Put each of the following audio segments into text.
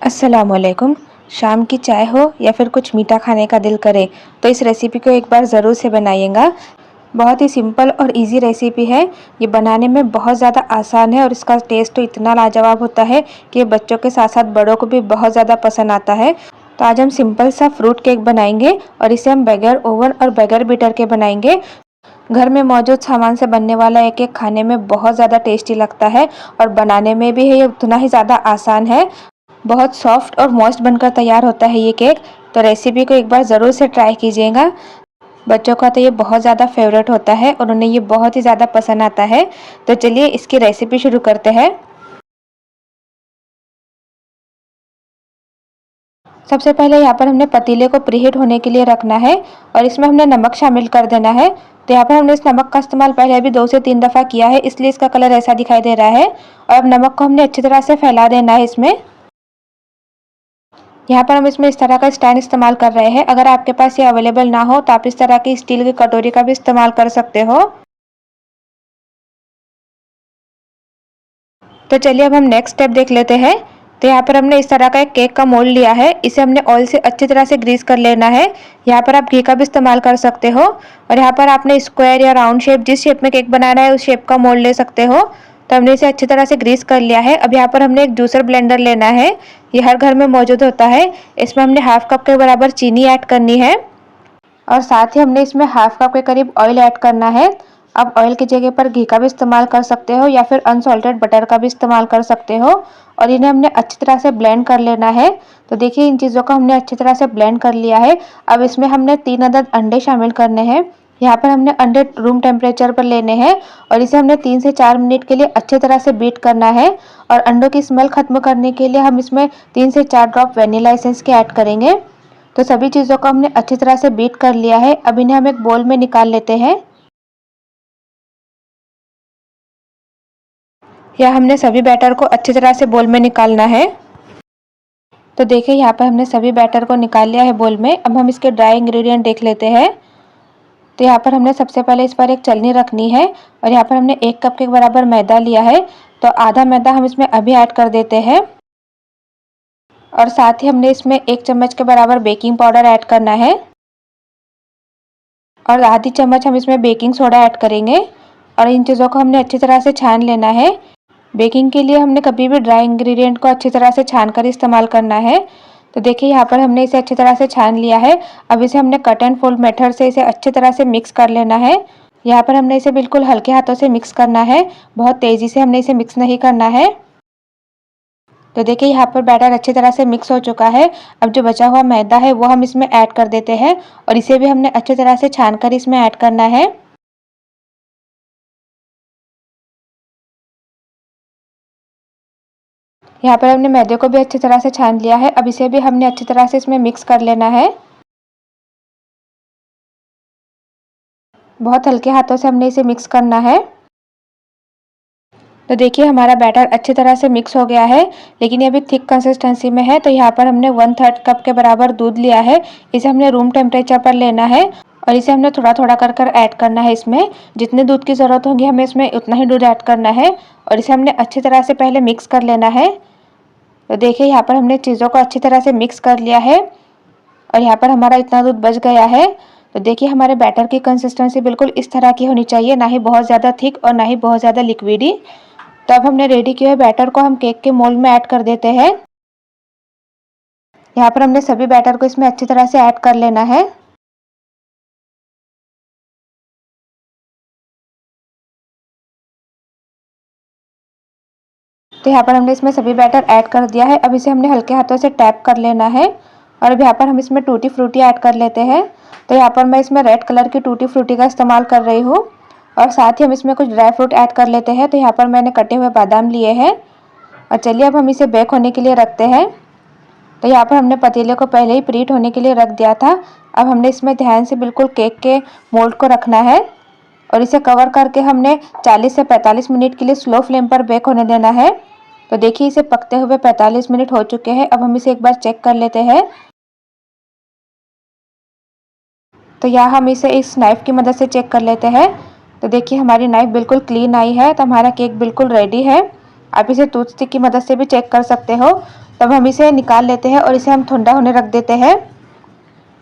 अस्सलामुअलैकुम। शाम की चाय हो या फिर कुछ मीठा खाने का दिल करे तो इस रेसिपी को एक बार ज़रूर से बनाइएगा। बहुत ही सिंपल और इजी रेसिपी है। ये बनाने में बहुत ज़्यादा आसान है और इसका टेस्ट तो इतना लाजवाब होता है कि बच्चों के साथ साथ बड़ों को भी बहुत ज़्यादा पसंद आता है। तो आज हम सिंपल सा फ्रूट केक बनाएंगे और इसे हम बगैर ओवन और बगैर बीटर के बनाएंगे। घर में मौजूद सामान से बनने वाला एक केक खाने में बहुत ज़्यादा टेस्टी लगता है और बनाने में भी ये उतना ही ज़्यादा आसान है। बहुत सॉफ्ट और मॉइस्ट बनकर तैयार होता है ये केक। तो रेसिपी को एक बार ज़रूर से ट्राई कीजिएगा। बच्चों का तो ये बहुत ज़्यादा फेवरेट होता है और उन्हें ये बहुत ही ज़्यादा पसंद आता है। तो चलिए इसकी रेसिपी शुरू करते हैं। सबसे पहले यहाँ पर हमने पतीले को प्रीहीट होने के लिए रखना है और इसमें हमने नमक शामिल कर देना है। तो यहाँ पर हमने इस नमक का इस्तेमाल पहले भी 2 से 3 दफ़ा किया है, इसलिए इसका कलर ऐसा दिखाई दे रहा है। और अब नमक को हमने अच्छी तरह से फैला देना है इसमें। यहाँ पर हम इसमें इस तरह का स्टैंड इस्तेमाल कर रहे हैं। अगर आपके पास ये अवेलेबल ना हो तो आप इस तरह की स्टील की कटोरी का भी इस्तेमाल कर सकते हो। तो चलिए अब हम नेक्स्ट स्टेप देख लेते हैं। तो यहाँ पर हमने इस तरह का एक केक का मोल्ड लिया है। इसे हमने ऑयल से अच्छी तरह से ग्रीस कर लेना है। यहाँ पर आप घी का भी इस्तेमाल कर सकते हो और यहाँ पर आपने स्क्वायर या राउंड शेप, जिस शेप में केक बनाना है उस शेप का मोल्ड ले सकते हो। तो हमने इसे अच्छी तरह से ग्रीस कर लिया है। अब यहाँ पर हमने एक जूसर ब्लेंडर लेना है। ये हर घर में मौजूद होता है। इसमें हमने हाफ कप के बराबर चीनी ऐड करनी है और साथ ही हमने इसमें हाफ कप के करीब ऑयल ऐड करना है। अब ऑयल की जगह पर घी का भी इस्तेमाल कर सकते हो या फिर अनसॉल्टेड बटर का भी इस्तेमाल कर सकते हो और इन्हें हमने अच्छी तरह से ब्लेंड कर लेना है। तो देखिए इन चीज़ों को हमने अच्छी तरह से ब्लेंड कर लिया है। अब इसमें हमने 3 अदद अंडे शामिल करने हैं। यहाँ पर हमने अंडे रूम टेम्परेचर पर लेने हैं और इसे हमने 3 से 4 मिनट के लिए अच्छी तरह से बीट करना है। और अंडों की स्मेल खत्म करने के लिए हम इसमें 3 से 4 ड्रॉप वेनिला एसेंस के ऐड करेंगे। तो सभी चीज़ों को हमने अच्छी तरह से बीट कर लिया है। अब इन्हें हम एक बोल में निकाल लेते हैं। या हमने सभी बैटर को अच्छी तरह से बोल में निकालना है। तो देखिए यहाँ पर हमने सभी बैटर को निकाल लिया है बोल में। अब हम इसके ड्राई इंग्रेडिएंट देख लेते हैं। तो यहाँ पर हमने सबसे पहले इस पर एक चलनी रखनी है और यहाँ पर हमने 1 कप के बराबर मैदा लिया है। तो आधा मैदा हम इसमें अभी ऐड कर देते हैं और साथ ही हमने इसमें 1 चम्मच के बराबर बेकिंग पाउडर ऐड करना है और आधी चम्मच हम इसमें बेकिंग सोडा ऐड करेंगे और इन चीज़ों को हमने अच्छी तरह से छान लेना है। बेकिंग के लिए हमने कभी भी ड्राई इंग्रेडिएंट को अच्छी तरह से छान कर इस्तेमाल करना है। तो देखिए यहाँ पर हमने इसे अच्छी तरह से छान लिया है। अब इसे हमने कट एंड फोल्ड मेथड से इसे अच्छी तरह से मिक्स कर लेना है। यहाँ पर हमने इसे बिल्कुल हल्के हाथों से मिक्स करना है, बहुत तेज़ी से हमने इसे मिक्स नहीं करना है। तो देखिए यहाँ पर बैटर अच्छी तरह से मिक्स हो चुका है। अब जो बचा हुआ मैदा है वो हम इसमें ऐड कर देते हैं और इसे भी हमने अच्छी तरह से छान कर इसमें ऐड करना है। यहाँ पर हमने मैदे को भी अच्छी तरह से छान लिया है। अब इसे भी हमने अच्छी तरह से इसमें मिक्स कर लेना है। बहुत हल्के हाथों से हमने इसे मिक्स करना है। तो देखिए हमारा बैटर अच्छी तरह से मिक्स हो गया है, लेकिन ये अभी थिक कंसिस्टेंसी में है। तो यहाँ पर हमने 1/3 कप के बराबर दूध लिया है। इसे हमने रूम टेम्परेचर पर लेना है और इसे हमने थोड़ा थोड़ा कर कर ऐड करना है। इसमें जितने दूध की ज़रूरत होगी हमें इसमें उतना ही दूध ऐड करना है और इसे हमने अच्छी तरह से पहले मिक्स कर लेना है। तो देखिए यहाँ पर हमने चीज़ों को अच्छी तरह से मिक्स कर लिया है और यहाँ पर हमारा इतना दूध बच गया है। तो देखिए हमारे बैटर की कंसिस्टेंसी बिल्कुल इस तरह की होनी चाहिए, ना ही बहुत ज़्यादा थिक और ना ही बहुत ज़्यादा लिक्विडी। तो अब हमने रेडी किए हुए बैटर को हम केक के मोल्ड में ऐड कर देते हैं। यहाँ पर हमने सभी बैटर को इसमें अच्छी तरह से ऐड कर लेना है। तो यहाँ पर हमने इसमें सभी बैटर ऐड कर दिया है। अब इसे हमने हल्के हाथों से टैप कर लेना है और अब यहाँ पर हम इसमें टूटी फ्रूटी ऐड कर लेते हैं। तो यहाँ पर मैं इसमें रेड कलर की टूटी फ्रूटी का इस्तेमाल कर रही हूँ और साथ ही हम इसमें कुछ ड्राई फ्रूट ऐड कर लेते हैं। तो यहाँ पर मैंने कटे हुए बादाम लिए हैं और चलिए अब हम इसे बेक होने के लिए रखते हैं। तो यहाँ पर हमने पतीले को पहले ही प्रीहीट होने के लिए रख दिया था। अब हमने इसमें ध्यान से बिल्कुल केक के मोल्ड को रखना है और इसे कवर करके हमने 40 से 45 मिनट के लिए स्लो फ्लेम पर बेक होने देना है। तो देखिए इसे पकते हुए 45 मिनट हो चुके हैं। अब हम इसे एक बार चेक कर लेते हैं। तो यहाँ हम इसे इस नाइफ़ की मदद से चेक कर लेते हैं। तो देखिए हमारी नाइफ़ बिल्कुल क्लीन आई है। तो हमारा केक बिल्कुल रेडी है। आप इसे टूथ स्टिक की मदद से भी चेक कर सकते हो। तब हम इसे निकाल लेते हैं और इसे हम ठंडा होने रख देते हैं।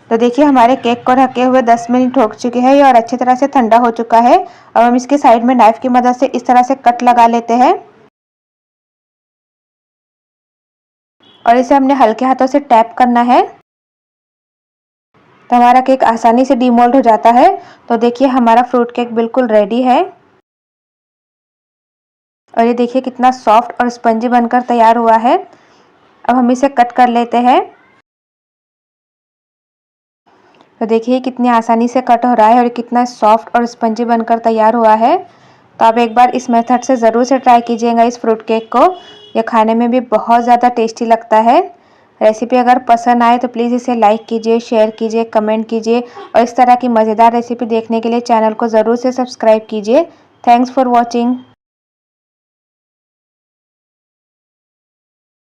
तो देखिए हमारे केक को ढके हुए 10 मिनट हो चुके हैं और अच्छी तरह से ठंडा हो चुका है। अब हम इसके साइड में नाइफ की मदद से इस तरह से कट लगा लेते हैं और इसे हमने हल्के हाथों से टैप करना है, तो हमारा केक आसानी से डीमोल्ड हो जाता है। तो देखिए हमारा फ्रूट केक बिल्कुल रेडी है और ये देखिए कितना सॉफ्ट और स्पंजी बनकर तैयार हुआ है। अब हम इसे कट कर लेते हैं। तो देखिए कितनी आसानी से कट हो रहा है और कितना सॉफ्ट और स्पंजी बनकर तैयार हुआ है। तो आप एक बार इस मेथड से ज़रूर से ट्राई कीजिएगा इस फ्रूट केक को। ये खाने में भी बहुत ज़्यादा टेस्टी लगता है। रेसिपी अगर पसंद आए तो प्लीज़ इसे लाइक कीजिए, शेयर कीजिए, कमेंट कीजिए और इस तरह की मज़ेदार रेसिपी देखने के लिए चैनल को ज़रूर से सब्सक्राइब कीजिए। Thanks for watching.